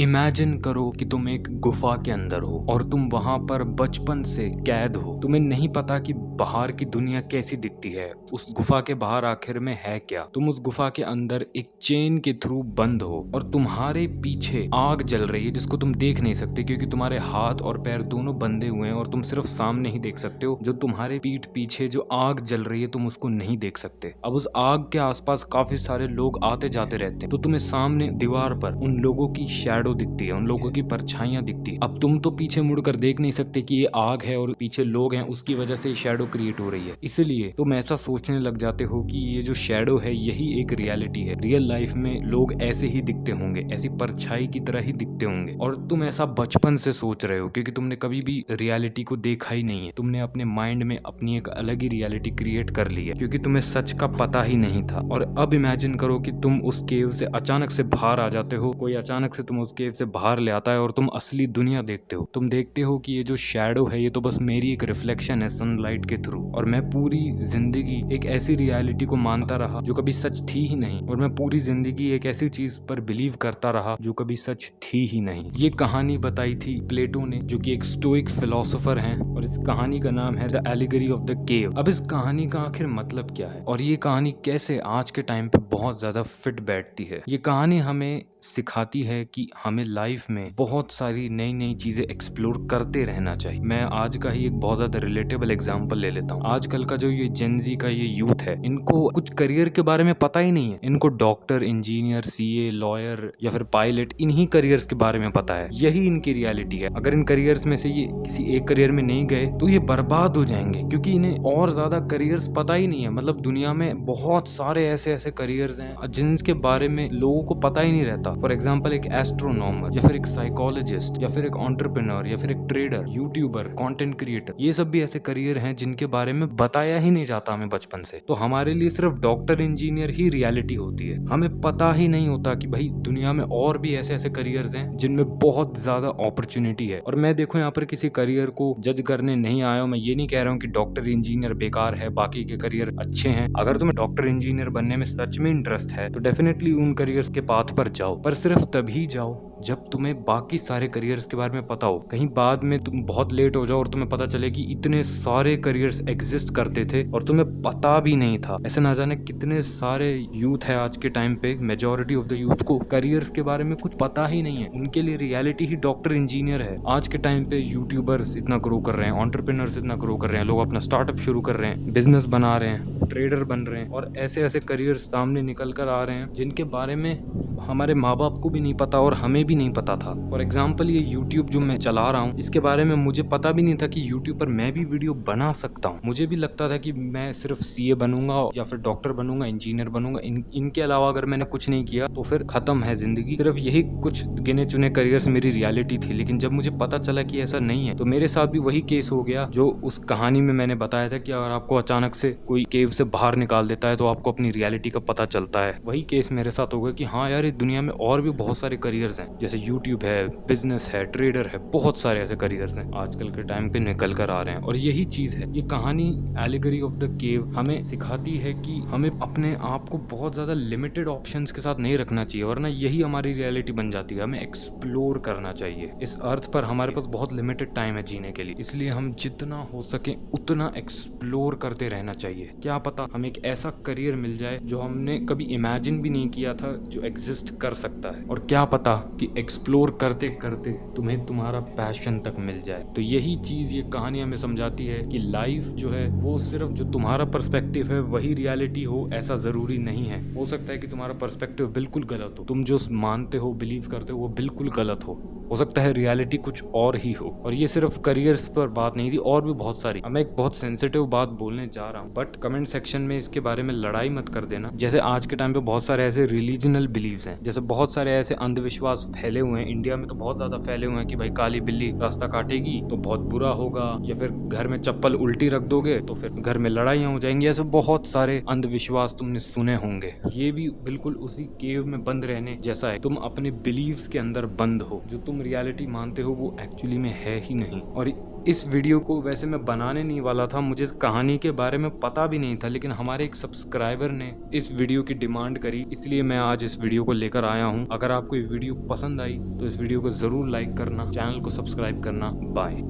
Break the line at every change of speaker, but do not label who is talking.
Imagine करो कि तुम एक गुफा के अंदर हो और तुम वहां पर बचपन से कैद हो। तुम्हें नहीं पता कि बाहर की दुनिया कैसी दिखती है, उस गुफा के बाहर आखिर में है क्या। तुम उस गुफा के अंदर एक चेन के थ्रू बंद हो और तुम्हारे पीछे आग जल रही है जिसको तुम देख नहीं सकते क्योंकि तुम्हारे हाथ और पैर दोनों बंधे हुए हैं और तुम सिर्फ सामने ही देख सकते हो। जो तुम्हारे पीठ पीछे जो आग जल रही है तुम उसको नहीं देख सकते। अब उस आग के आसपास काफी सारे लोग आते जाते रहते हैं, तो तुम्हें सामने दीवार पर उन लोगों की शैडो दिखती है, उन लोगों की परछाइयां दिखती है। अब तुम तो पीछे मुड़कर देख नहीं सकते कि ये आग है और पीछे लोग हैं, उसकी वजह से शैडो क्रिएट हो रही है। इसलिए तुम ऐसा सोचने लग जाते हो कि ये जो शैडो है यही एक रियलिटी है। रियल लाइफ में लोग ऐसे ही दिखते होंगे, ऐसी परछाई की तरह ही दिखते होंगे। और तुम ऐसा बचपन से सोच रहे हो क्योंकि तुमने कभी भी रियलिटी को देखा ही नहीं है। तुमने अपने माइंड में अपनी एक अलग ही रियलिटी क्रिएट कर ली है क्योंकि तुम्हें सच का पता ही नहीं था। और अब इमेजिन करो कि तुम उस केव से अचानक से बाहर आ जाते हो, कोई अचानक से तुम उस केव से बाहर ले आता है और तुम असली दुनिया देखते हो। तुम देखते हो कि ये जो शैडो है ये तो बस मेरी एक रिफ्लेक्शन है सनलाइट के थ्रू, और मैं पूरी जिंदगी एक ऐसी रियलिटी को मानता रहा जो कभी सच थी ही नहीं, और मैं पूरी जिंदगी एक ऐसी चीज पर बिलीव करता रहा जो कभी सच थी ही नहीं। ये कहानी बताई थी प्लेटो ने, जो कि एक स्टोइक फिलोसोफर हैं, और इस कहानी का नाम है the allegory of the cave. अब इस कहानी का आखिर मतलब क्या है और ये कहानी कैसे आज के टाइम पे बहुत ज्यादा फिट बैठती है। ये कहानी हमें सिखाती है कि हमें लाइफ में बहुत सारी नई नई चीजें एक्सप्लोर करते रहना चाहिए। मैं आज का ही एक बहुत ज्यादा रिलेटेबल एग्जांपल ले लेता हूँ। आजकल का जो ये जेनजी का ये यूथ है, इनको कुछ करियर के बारे में पता ही नहीं है। इनको डॉक्टर, इंजीनियर, सीए, लॉयर या फिर पायलट, इन्हीं करियर्स के बारे में पता है। यही इनकी रियलिटी है। अगर इन करियर्स में से ये किसी एक करियर में नहीं गए तो ये बर्बाद हो जाएंगे क्योंकि इन्हें और ज्यादा करियर्स पता ही नहीं है। मतलब दुनिया में बहुत सारे ऐसे ऐसे करियर्स हैं जिनके बारे में लोगों को पता ही नहीं रहता। फॉर एग्जाम्पल एक एस्ट्रोनॉमर या फिर एक साइकोलॉजिस्ट या फिर एक एंटरप्रेन्योर या फिर एक ट्रेडर, यूट्यूबर, कंटेंट क्रिएटर, ये सब भी ऐसे करियर हैं जिनके बारे में बताया ही नहीं जाता हमें बचपन से। तो हमारे लिए सिर्फ डॉक्टर, इंजीनियर ही रियलिटी होती है। हमें पता ही नहीं होता कि भाई दुनिया में और भी ऐसे ऐसे करियर्स हैं जिनमें बहुत ज्यादा अपॉर्चुनिटी है। और मैं देखो यहाँ पर किसी करियर को जज करने नहीं आया हूँ। मैं ये नहीं कह रहा हूँ कि डॉक्टर, इंजीनियर बेकार है, बाकी के करियर अच्छे हैं। अगर तुम्हें डॉक्टर, इंजीनियर बनने में सच में इंटरेस्ट है तो डेफिनेटली उन करियर्स के पाथ पर जाओ, पर सिर्फ तभी जाओ जब तुम्हें बाकी सारे करियर्स के बारे में पता हो। कहीं बाद में तुम बहुत लेट हो जाओ और तुम्हें पता चले कि इतने सारे करियर्स एग्जिस्ट करते थे और तुम्हें पता भी नहीं था। ऐसे ना जाने कितने सारे यूथ है आज के टाइम पे, मेजॉरिटी ऑफ द यूथ को करियर्स के बारे में कुछ पता ही नहीं है। उनके लिए रियलिटी ही डॉक्टर, इंजीनियर है। आज के टाइम पे यूट्यूबर्स इतना ग्रो कर रहे हैं, एंटरप्रेन्योर्स इतना ग्रो कर रहे हैं, लोग अपना स्टार्टअप शुरू कर रहे हैं, बिजनेस बना रहे हैं, ट्रेडर बन रहे हैं, और ऐसे ऐसे करियर सामने निकल कर आ रहे हैं जिनके बारे में हमारे माँ बाप को भी नहीं पता और हमें भी नहीं पता था। फॉर एग्जाम्पल ये यूट्यूब जो मैं चला रहा हूँ, इसके बारे में मुझे पता भी नहीं था कि यूट्यूब पर मैं भी वीडियो बना सकता हूँ। मुझे भी लगता था कि मैं सिर्फ सीए बनूंगा या फिर डॉक्टर बनूंगा, इंजीनियर बनूंगा, इनके अलावा अगर मैंने कुछ नहीं किया तो फिर खत्म है जिंदगी। सिर्फ यही कुछ गिने चुने करियर्स मेरी रियलिटी थी। लेकिन जब मुझे पता चला कि ऐसा नहीं है तो मेरे साथ भी वही केस हो गया जो उस कहानी में मैंने बताया था कि अगर आपको अचानक से कोई केव से बाहर निकाल देता है तो आपको अपनी रियलिटी का पता चलता है। वही केस मेरे साथ हो गया कि हाँ यार, इस दुनिया में और भी बहुत सारे करियर्स हैं, जैसे यूट्यूब है, बिजनेस है, ट्रेडर है, बहुत सारे ऐसे करियर्स हैं आजकल के टाइम पे निकल कर आ रहे हैं। और यही चीज है, ये कहानी एलिगरी ऑफ द केव हमें सिखाती है कि हमें अपने आप को बहुत ज्यादा लिमिटेड ऑप्शंस के साथ नहीं रखना चाहिए, वरना यही हमारी रियलिटी बन जाती है। हमें एक्सप्लोर करना चाहिए। इस अर्थ पर हमारे पास बहुत लिमिटेड टाइम है जीने के लिए, इसलिए हम जितना हो सके उतना एक्सप्लोर करते रहना चाहिए। क्या पता हमें एक ऐसा करियर मिल जाए जो हमने कभी इमेजिन भी नहीं किया था जो एग्जिस्ट कर सकता है, और क्या पता कि एक्सप्लोर करते करते तुम्हें तुम्हारा पैशन तक मिल जाए। तो यही चीज ये कहानी हमें समझाती है कि लाइफ जो है वो सिर्फ जो तुम्हारा पर्सपेक्टिव है वही रियलिटी हो, ऐसा जरूरी नहीं है। हो सकता है कि तुम्हारा पर्सपेक्टिव बिल्कुल गलत हो, तुम जो मानते हो, बिलीव करते हो वो बिल्कुल गलत हो सकता है रियलिटी कुछ और ही हो। और ये सिर्फ करियर्स पर बात नहीं थी, और भी बहुत सारी। मैं एक बहुत सेंसिटिव बात बोलने जा रहा हूँ, बट कमेंट सेक्शन में इसके बारे में लड़ाई मत कर देना। जैसे आज के टाइम पे बहुत सारे ऐसे रिलीजनल बिलीव्स हैं, जैसे बहुत सारे ऐसे अंधविश्वास फैले हुए हैं। इंडिया में तो बहुत ज्यादा फैले हुए हैं कि भाई काली बिल्ली रास्ता काटेगी तो बहुत बुरा होगा, या फिर घर में चप्पल उल्टी रख दोगे तो फिर घर में लड़ाइयाँ हो जाएंगी। ऐसे बहुत सारे अंधविश्वास तुमने सुने होंगे। ये भी बिल्कुल उसी केव में बंद रहने जैसा है। तुम अपने बिलीव्स के अंदर बंद हो, जो तुम तुम रियलिटी मानते हो वो एक्चुअली में है ही नहीं। और इस वीडियो को वैसे मैं बनाने नहीं वाला था, मुझे इस कहानी के बारे में पता भी नहीं था, लेकिन हमारे एक सब्सक्राइबर ने इस वीडियो की डिमांड करी, इसलिए मैं आज इस वीडियो को लेकर आया हूँ। अगर आपको ये वीडियो पसंद आई तो इस वीडियो को ज़रूर लाइक करना, चैनल को सब्सक्राइब करना। बाय।